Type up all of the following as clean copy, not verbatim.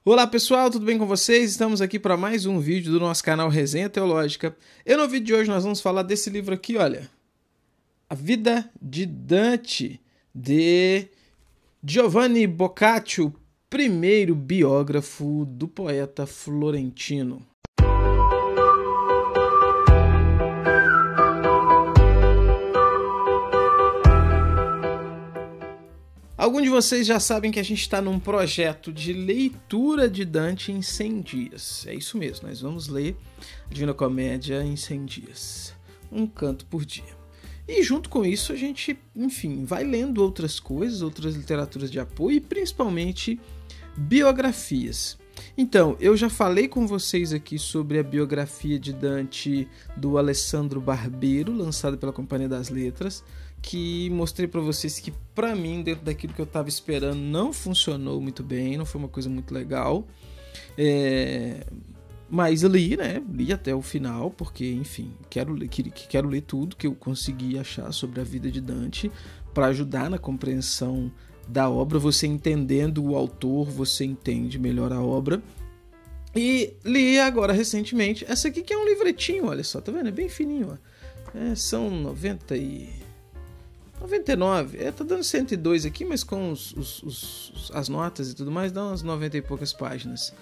Olá pessoal, tudo bem com vocês? Estamos aqui para mais um vídeo do nosso canal Resenha Teológica. E no vídeo de hoje nós vamos falar desse livro aqui, olha. A Vida de Dante, de Giovanni Boccaccio, primeiro biógrafo do poeta florentino. Alguns de vocês já sabem que a gente está num projeto de leitura de Dante em 100 dias. É isso mesmo, nós vamos ler a Divina Comédia em 100 dias. Um canto por dia. E junto com isso a gente, enfim, vai lendo outras coisas, outras literaturas de apoio e principalmente biografias. Então, eu já falei com vocês aqui sobre a biografia de Dante do Alessandro Barbero, lançada pela Companhia das Letras, que mostrei para vocês que, para mim, dentro daquilo que eu estava esperando, não funcionou muito bem, não foi uma coisa muito legal. Mas li, né? Li até o final, porque, enfim, quero ler tudo que eu consegui achar sobre a vida de Dante para ajudar na compreensão da obra. Você entendendo o autor, você entende melhor a obra. E li agora recentemente essa aqui, que é um livretinho, olha só, tá vendo? É bem fininho, ó. São 99, tá dando 102 aqui, mas com as notas e tudo mais, dá umas 90 e poucas páginas.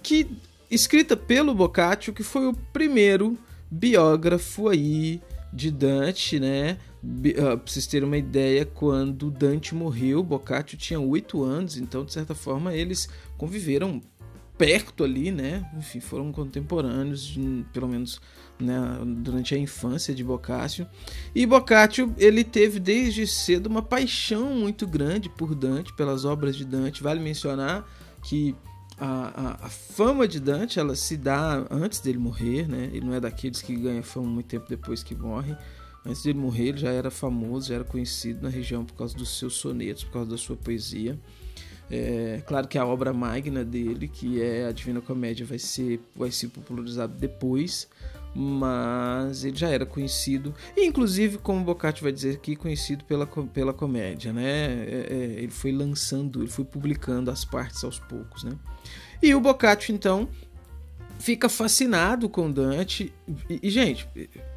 Que escrita pelo Boccaccio, que foi o primeiro biógrafo aí de Dante, né? Pra vocês terem uma ideia, quando Dante morreu, Boccaccio tinha 8 anos, então de certa forma eles conviveram perto ali, né? Enfim, foram contemporâneos, pelo menos, né, durante a infância de Boccaccio. E Boccaccio, ele teve desde cedo uma paixão muito grande por Dante, pelas obras de Dante. Vale mencionar que a fama de Dante, ela se dá antes dele morrer, né? Ele não é daqueles que ganha fama muito tempo depois que morre. Antes dele morrer, ele já era famoso, já era conhecido na região por causa dos seus sonetos, por causa da sua poesia. Claro que a obra magna dele, que é a Divina Comédia, vai ser popularizada depois, mas ele já era conhecido, inclusive, como Boccaccio vai dizer aqui, conhecido pela comédia, né? Ele foi lançando, ele foi publicando as partes aos poucos, né? E o Boccaccio, então, fica fascinado com Dante. E gente,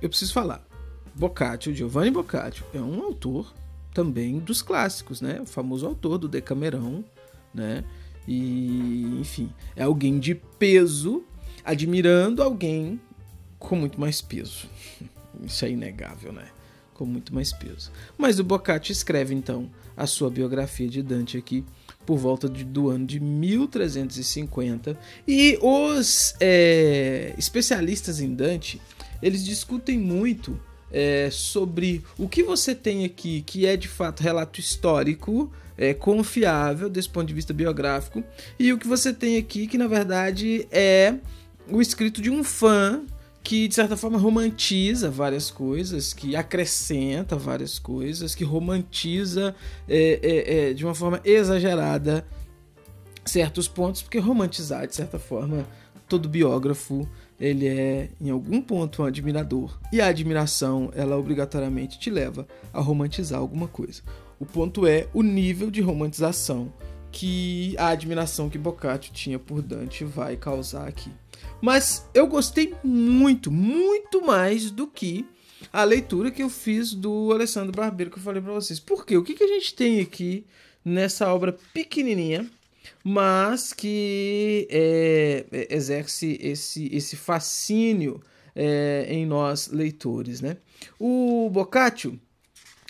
eu preciso falar, Boccaccio, Giovanni Boccaccio, é um autor também dos clássicos, né? O famoso autor do Decamerão, né? E, enfim, é alguém de peso admirando alguém com muito mais peso. Isso é inegável, né? Com muito mais peso. Mas o Boccaccio escreve, então, a sua biografia de Dante aqui por volta do ano de 1350. E os especialistas em Dante, eles discutem muito sobre o que você tem aqui, que é de fato relato histórico, confiável desse ponto de vista biográfico, e o que você tem aqui, que na verdade é o escrito de um fã que de certa forma romantiza várias coisas, que acrescenta várias coisas, que romantiza de uma forma exagerada certos pontos, porque romantizar, de certa forma, todo biógrafo, ele é, em algum ponto, um admirador. E a admiração, ela obrigatoriamente te leva a romantizar alguma coisa. O ponto é o nível de romantização que a admiração que Boccaccio tinha por Dante vai causar aqui. Mas eu gostei muito, muito mais do que a leitura que eu fiz do Alessandro Barbero, que eu falei para vocês. Por quê? O que a gente tem aqui nessa obra pequenininha, mas que exerce esse fascínio em nós leitores, né? O Boccaccio,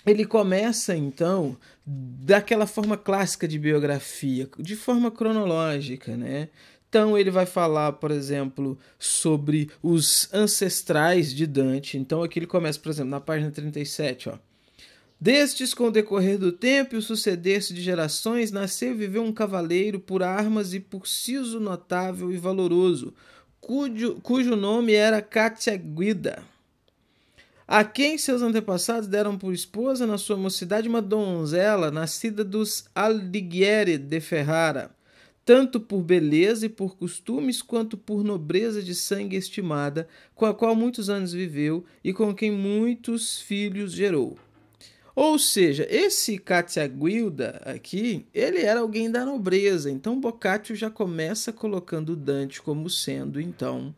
ele começa então daquela forma clássica de biografia, de forma cronológica, né? Então ele vai falar, por exemplo, sobre os ancestrais de Dante. Então aqui ele começa, por exemplo, na página 37, ó. Destes, com o decorrer do tempo e o suceder-se de gerações, nasceu e viveu um cavaleiro por armas e por siso notável e valoroso, cujo nome era Catiaguida, a quem seus antepassados deram por esposa na sua mocidade uma donzela nascida dos Alighieri de Ferrara, tanto por beleza e por costumes, quanto por nobreza de sangue estimada, com a qual muitos anos viveu e com quem muitos filhos gerou. Ou seja, esse Cacciaguida aqui, ele era alguém da nobreza. Então Boccaccio já começa colocando Dante como sendo, então,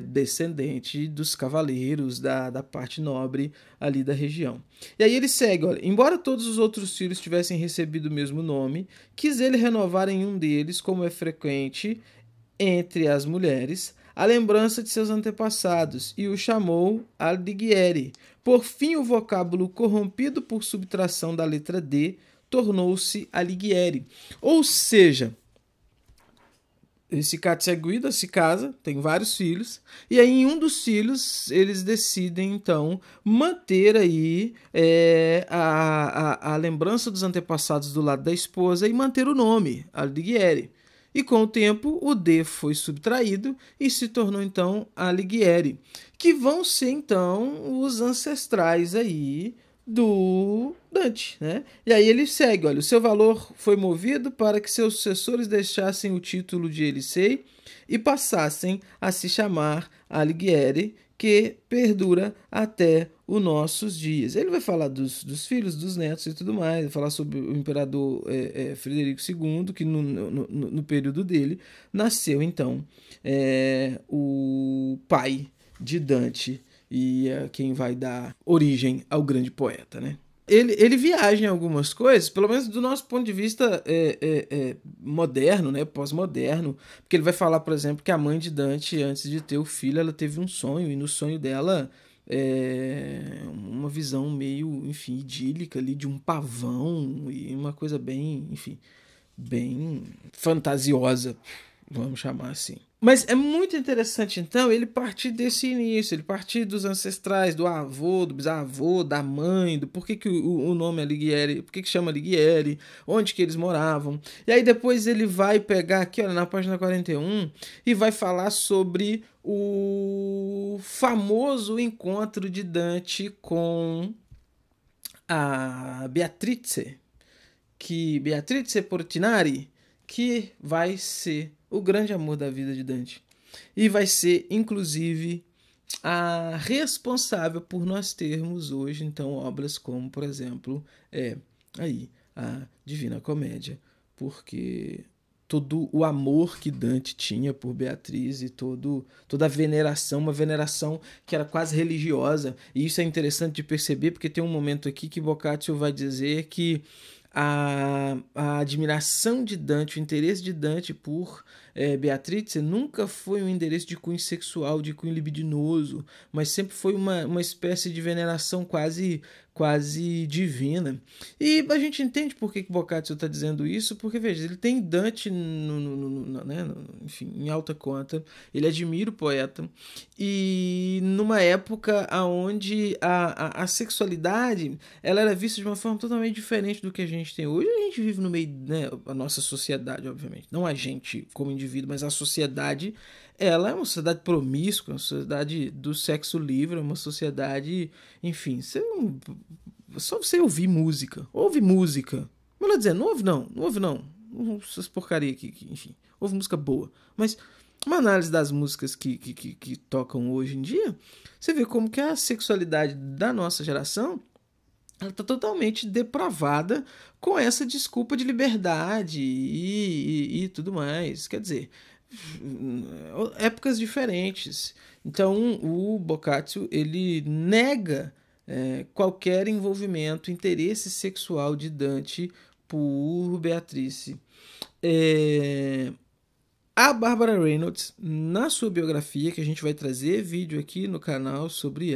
descendente dos cavaleiros da parte nobre ali da região. E aí ele segue, olha, embora todos os outros filhos tivessem recebido o mesmo nome, quis ele renovar em um deles, como é frequente entre as mulheres, a lembrança de seus antepassados, e o chamou Alighieri. Por fim, o vocábulo corrompido por subtração da letra D tornou-se Alighieri. Ou seja, esse Cacciaguida se casa, tem vários filhos, e aí em um dos filhos eles decidem então manter aí a lembrança dos antepassados do lado da esposa e manter o nome, Alighieri. E com o tempo o D foi subtraído e se tornou então Alighieri, que vão ser então os ancestrais aí do Dante, né? E aí ele segue, olha, o seu valor foi movido para que seus sucessores deixassem o título de Elisei e passassem a se chamar Alighieri, que perdura até os nossos dias. Ele vai falar dos filhos, dos netos e tudo mais, vai falar sobre o imperador Frederico II, que no período dele nasceu então o pai de Dante, e quem vai dar origem ao grande poeta, né? Ele viaja em algumas coisas, pelo menos do nosso ponto de vista moderno, né, pós-moderno, porque ele vai falar, por exemplo, que a mãe de Dante, antes de ter o filho, ela teve um sonho, e no sonho dela uma visão meio, enfim, idílica ali de um pavão, e uma coisa bem, enfim, bem fantasiosa, vamos chamar assim. Mas é muito interessante, então, ele partir desse início, ele partir dos ancestrais, do avô, do bisavô, da mãe, do porquê que o nome é Alighieri, por que chama Alighieri, onde que eles moravam. E aí depois ele vai pegar aqui, olha, na página 41, e vai falar sobre o famoso encontro de Dante com a Beatrice Portinari, que vai ser o grande amor da vida de Dante. E vai ser, inclusive, a responsável por nós termos hoje, então, obras como, por exemplo, aí a Divina Comédia, porque todo o amor que Dante tinha por Beatriz e toda a veneração, uma veneração que era quase religiosa. E isso é interessante de perceber, porque tem um momento aqui que Boccaccio vai dizer que a admiração de Dante, o interesse de Dante por Beatriz nunca foi um interesse de cunho sexual, de cunho libidinoso, mas sempre foi uma espécie de veneração quase divina. E a gente entende por que Boccaccio está dizendo isso, porque, veja, ele tem Dante enfim, em alta conta, ele admira o poeta, e numa época onde a sexualidade ela era vista de uma forma totalmente diferente do que a gente tem hoje. A gente vive no meio, né, a nossa sociedade, obviamente, não a gente como indivíduo, mas a sociedade, ela é uma sociedade promíscua, uma sociedade do sexo livre, uma sociedade, enfim, só você ouvir música, ouve música, melhor dizer, não ouve não, essas porcaria aqui, enfim, ouve música boa, mas uma análise das músicas que tocam hoje em dia, você vê como que a sexualidade da nossa geração ela está totalmente depravada com essa desculpa de liberdade e tudo mais. Quer dizer, épocas diferentes. Então, o Boccaccio ele nega qualquer envolvimento, interesse sexual de Dante por Beatrice. A Barbara Reynolds, na sua biografia, que a gente vai trazer vídeo aqui no canal sobre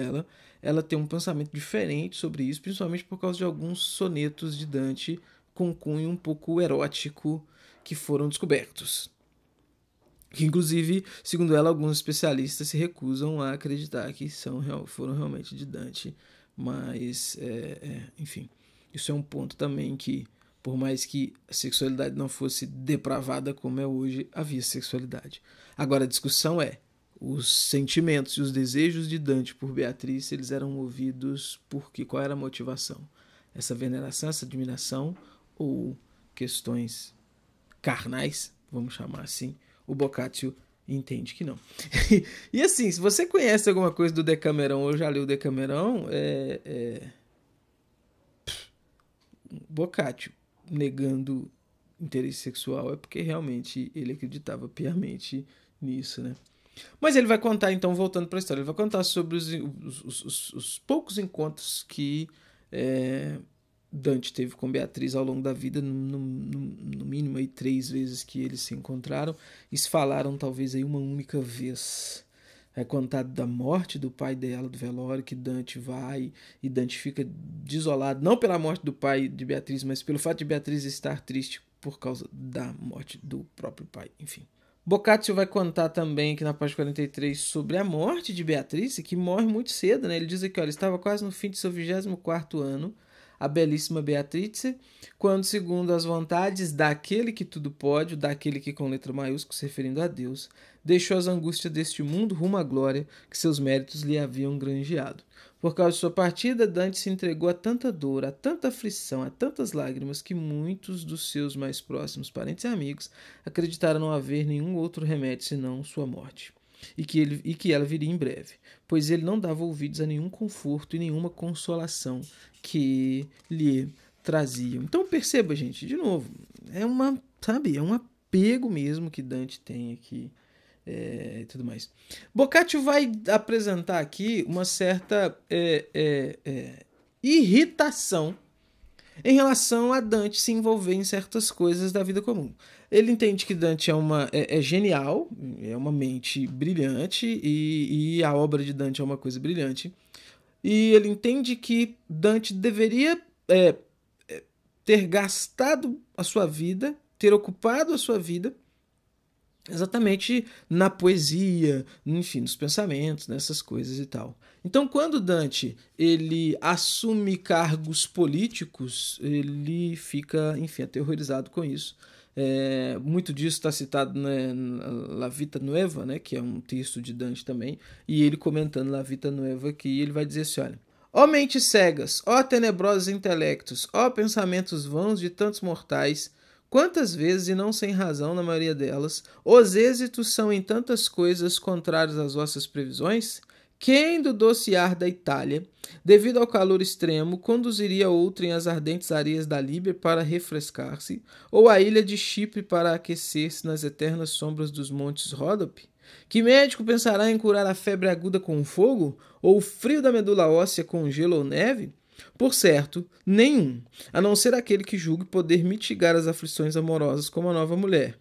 ela tem um pensamento diferente sobre isso, principalmente por causa de alguns sonetos de Dante com cunho um pouco erótico que foram descobertos. Que, inclusive, segundo ela, alguns especialistas se recusam a acreditar que foram realmente de Dante. Mas, enfim, isso é um ponto também que, por mais que a sexualidade não fosse depravada como é hoje, havia sexualidade. Agora, a discussão é, os sentimentos e os desejos de Dante por Beatriz, eles eram movidos por quê? Qual era a motivação? Essa veneração, essa admiração ou questões carnais, vamos chamar assim? O Boccaccio entende que não. E assim, se você conhece alguma coisa do Decamerão ou já leu o Decamerão, Boccaccio negando interesse sexual é porque realmente ele acreditava piamente nisso, né? Mas ele vai contar, então, voltando para a história, ele vai contar sobre os poucos encontros que Dante teve com Beatriz ao longo da vida, no mínimo aí 3 vezes que eles se encontraram, e se falaram talvez aí uma única vez. É contado da morte do pai dela, do velório, que Dante vai e Dante fica desolado, não pela morte do pai de Beatriz, mas pelo fato de Beatriz estar triste por causa da morte do próprio pai, enfim. Boccaccio vai contar também que na página 43 sobre a morte de Beatriz, que morre muito cedo, né? Ele diz aqui, olha, estava quase no fim de seu 24º ano, a belíssima Beatrice, quando, segundo as vontades daquele que tudo pode, daquele que com letra maiúscula, se referindo a Deus, deixou as angústias deste mundo rumo à glória que seus méritos lhe haviam granjeado. Por causa de sua partida, Dante se entregou a tanta dor, a tanta aflição, a tantas lágrimas, que muitos dos seus mais próximos parentes e amigos acreditaram não haver nenhum outro remédio senão sua morte, e que ela viria em breve, pois ele não dava ouvidos a nenhum conforto e nenhuma consolação que lhe traziam. Então perceba, gente, de novo, é um apego mesmo que Dante tem aqui. E tudo mais. Boccaccio vai apresentar aqui uma certa irritação em relação a Dante se envolver em certas coisas da vida comum. Ele entende que Dante é genial, é uma mente brilhante, e a obra de Dante é uma coisa brilhante. E ele entende que Dante deveria ter gastado a sua vida, ter ocupado a sua vida exatamente na poesia, enfim, nos pensamentos, nessas coisas e tal. Então, quando Dante ele assume cargos políticos, ele fica, enfim, aterrorizado com isso. Muito disso está citado na La Vita Nuova, né, que é um texto de Dante também, e ele comentando La Vita Nuova aqui, ele vai dizer assim, olha: ó mentes cegas, ó tenebrosos intelectos, ó pensamentos vãos de tantos mortais, quantas vezes, e não sem razão na maioria delas, os êxitos são em tantas coisas contrários às vossas previsões? Quem do doce ar da Itália, devido ao calor extremo, conduziria outrem às ardentes areias da Líbia para refrescar-se, ou à ilha de Chipre para aquecer-se nas eternas sombras dos montes Ródope? Que médico pensará em curar a febre aguda com fogo, ou o frio da medula óssea com gelo ou neve? Por certo, nenhum, a não ser aquele que julgue poder mitigar as aflições amorosas como a nova mulher.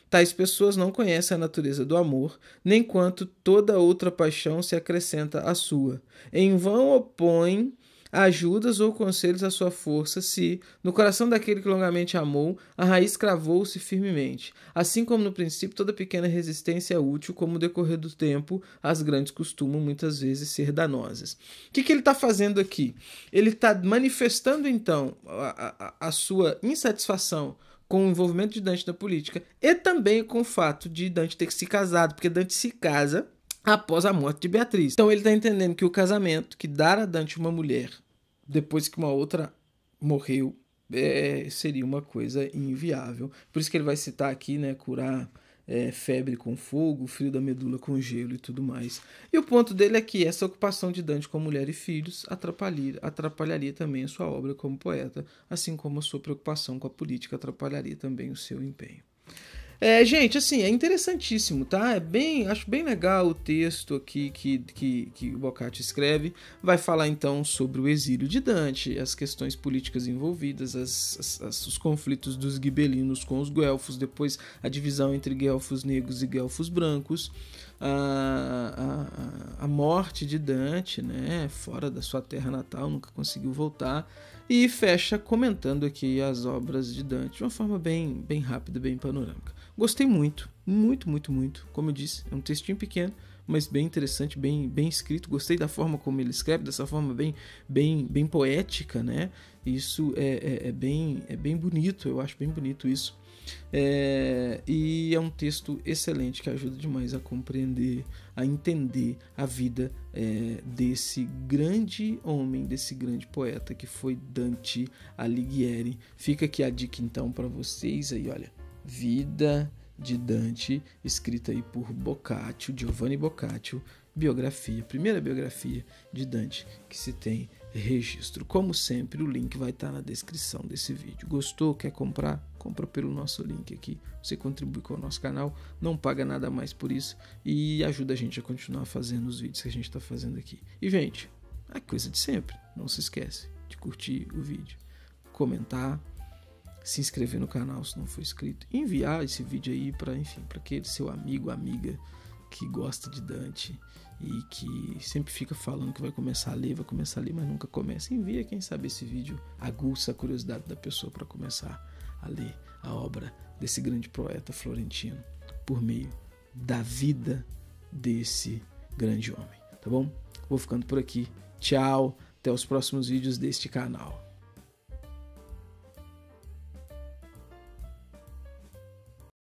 Tais pessoas não conhecem a natureza do amor, nem quanto toda outra paixão se acrescenta à sua. Em vão opõem ajudas ou conselhos à sua força, se, no coração daquele que longamente amou, a raiz cravou-se firmemente. Assim como no princípio toda pequena resistência é útil, como no decorrer do tempo as grandes costumam muitas vezes ser danosas. O que ele está fazendo aqui? Ele está manifestando então a sua insatisfação com o envolvimento de Dante na política e também com o fato de Dante ter se casado, porque Dante se casa após a morte de Beatriz. Então ele está entendendo que o casamento, que dar a Dante uma mulher depois que uma outra morreu, seria uma coisa inviável. Por isso que ele vai citar aqui, né, curar febre com fogo, frio da medula com gelo e tudo mais. E o ponto dele é que essa ocupação de Dante com mulher e filhos atrapalharia também a sua obra como poeta, assim como a sua preocupação com a política atrapalharia também o seu empenho. Gente, assim, é interessantíssimo, tá? Acho bem legal o texto aqui que o Boccaccio escreve. Vai falar então sobre o exílio de Dante, as questões políticas envolvidas, os conflitos dos gibelinos com os guelfos, depois a divisão entre guelfos negros e guelfos brancos, a morte de Dante, né? Fora da sua terra natal, nunca conseguiu voltar. E fecha comentando aqui as obras de Dante de uma forma bem rápida, bem panorâmica. Gostei muito. Como eu disse, é um textinho pequeno, mas bem interessante, bem escrito. Gostei da forma como ele escreve, dessa forma bem poética, né? Isso é bem bonito, eu acho bem bonito isso. E é um texto excelente que ajuda demais a compreender, a entender a vida desse grande homem, desse grande poeta que foi Dante Alighieri. Fica aqui a dica então para vocês aí, olha, Vida de Dante, escrita aí por Boccaccio, Giovanni Boccaccio, biografia, primeira biografia de Dante que se tem registro. Como sempre, o link vai estar na descrição desse vídeo. Gostou? Quer comprar? Compra pelo nosso link aqui. Você contribui com o nosso canal, não paga nada mais por isso e ajuda a gente a continuar fazendo os vídeos que a gente está fazendo aqui. E, gente, a coisa de sempre. Não se esquece de curtir o vídeo, comentar, se inscrever no canal se não for inscrito, enviar esse vídeo aí para, enfim, para aquele seu amigo, amiga que gosta de Dante e que sempre fica falando que vai começar a ler, mas nunca começa. Envia, quem sabe esse vídeo aguça a curiosidade da pessoa para começar a ler a obra desse grande poeta florentino por meio da vida desse grande homem, tá bom? Vou ficando por aqui. Tchau, até os próximos vídeos deste canal.